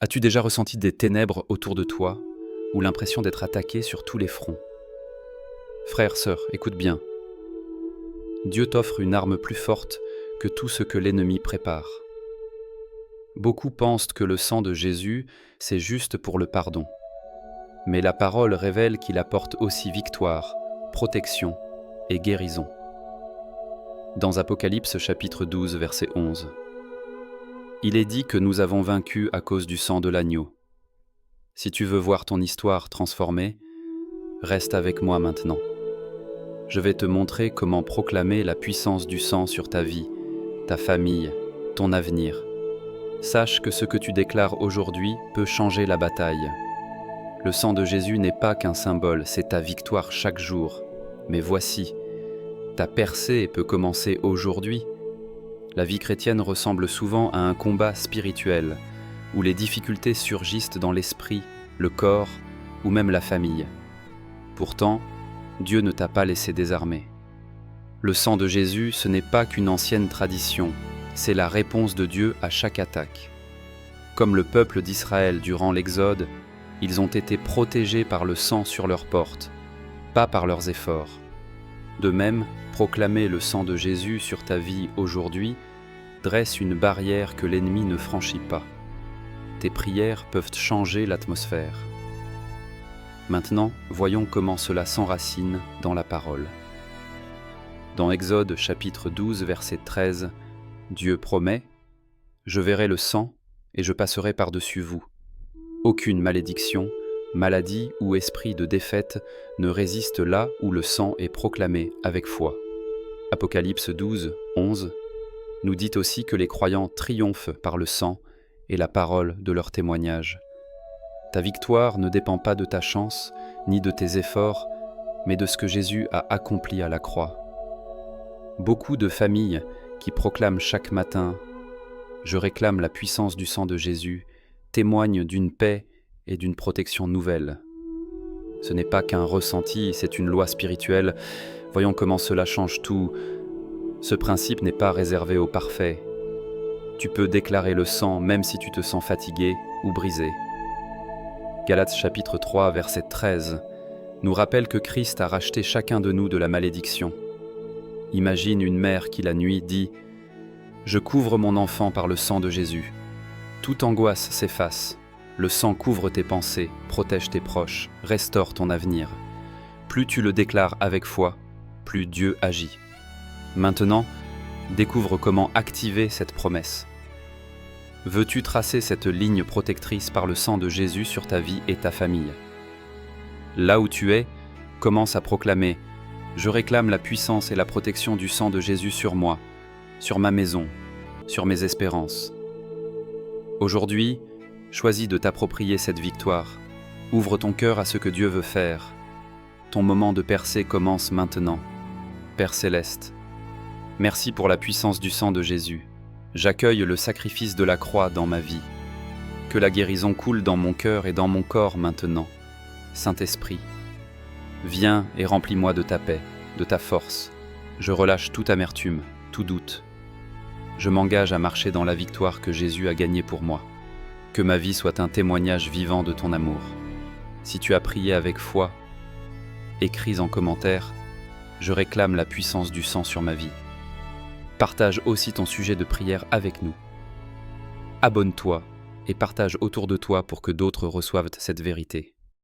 As-tu déjà ressenti des ténèbres autour de toi ou l'impression d'être attaqué sur tous les fronts? Frère, sœur, écoute bien. Dieu t'offre une arme plus forte que tout ce que l'ennemi prépare. Beaucoup pensent que le sang de Jésus, c'est juste pour le pardon. Mais la parole révèle qu'il apporte aussi victoire, protection et guérison. Dans Apocalypse chapitre 12, verset 11. Il est dit que nous avons vaincu à cause du sang de l'agneau. Si tu veux voir ton histoire transformée, reste avec moi maintenant. Je vais te montrer comment proclamer la puissance du sang sur ta vie, ta famille, ton avenir. Sache que ce que tu déclares aujourd'hui peut changer la bataille. Le sang de Jésus n'est pas qu'un symbole, c'est ta victoire chaque jour. Mais voici, ta percée peut commencer aujourd'hui. La vie chrétienne ressemble souvent à un combat spirituel, où les difficultés surgissent dans l'esprit, le corps ou même la famille. Pourtant, Dieu ne t'a pas laissé désarmé. Le sang de Jésus, ce n'est pas qu'une ancienne tradition, c'est la réponse de Dieu à chaque attaque. Comme le peuple d'Israël durant l'Exode, ils ont été protégés par le sang sur leurs portes, pas par leurs efforts. De même, proclamer le sang de Jésus sur ta vie aujourd'hui dresse une barrière que l'ennemi ne franchit pas. Tes prières peuvent changer l'atmosphère. Maintenant, voyons comment cela s'enracine dans la parole. Dans Exode chapitre 12, verset 13, Dieu promet « Je verrai le sang et je passerai par-dessus vous. Aucune malédiction, maladie ou esprit de défaite ne résiste là où le sang est proclamé avec foi. » Apocalypse 12, 11 nous dit aussi que les croyants triomphent par le sang et la parole de leur témoignage. Ta victoire ne dépend pas de ta chance, ni de tes efforts, mais de ce que Jésus a accompli à la croix. Beaucoup de familles qui proclament chaque matin « Je réclame la puissance du sang de Jésus » témoignent d'une paix et d'une protection nouvelle. Ce n'est pas qu'un ressenti, c'est une loi spirituelle. Voyons comment cela change tout. Ce principe n'est pas réservé aux parfaits. Tu peux déclarer le sang même si tu te sens fatigué ou brisé. Galates chapitre 3, verset 13, nous rappelle que Christ a racheté chacun de nous de la malédiction. Imagine une mère qui la nuit dit « Je couvre mon enfant par le sang de Jésus. Toute angoisse s'efface. Le sang couvre tes pensées, protège tes proches, restaure ton avenir. Plus tu le déclares avec foi, plus Dieu agit. » Maintenant, découvre comment activer cette promesse. Veux-tu tracer cette ligne protectrice par le sang de Jésus sur ta vie et ta famille? Là où tu es, commence à proclamer « Je réclame la puissance et la protection du sang de Jésus sur moi, sur ma maison, sur mes espérances. » Aujourd'hui, choisis de t'approprier cette victoire. Ouvre ton cœur à ce que Dieu veut faire. Ton moment de percée commence maintenant. Père céleste, merci pour la puissance du sang de Jésus. J'accueille le sacrifice de la croix dans ma vie. Que la guérison coule dans mon cœur et dans mon corps maintenant. Saint-Esprit, viens et remplis-moi de ta paix, de ta force. Je relâche toute amertume, tout doute. Je m'engage à marcher dans la victoire que Jésus a gagnée pour moi. Que ma vie soit un témoignage vivant de ton amour. Si tu as prié avec foi, écris en commentaire « Je réclame la puissance du sang sur ma vie ». Partage aussi ton sujet de prière avec nous. Abonne-toi et partage autour de toi pour que d'autres reçoivent cette vérité.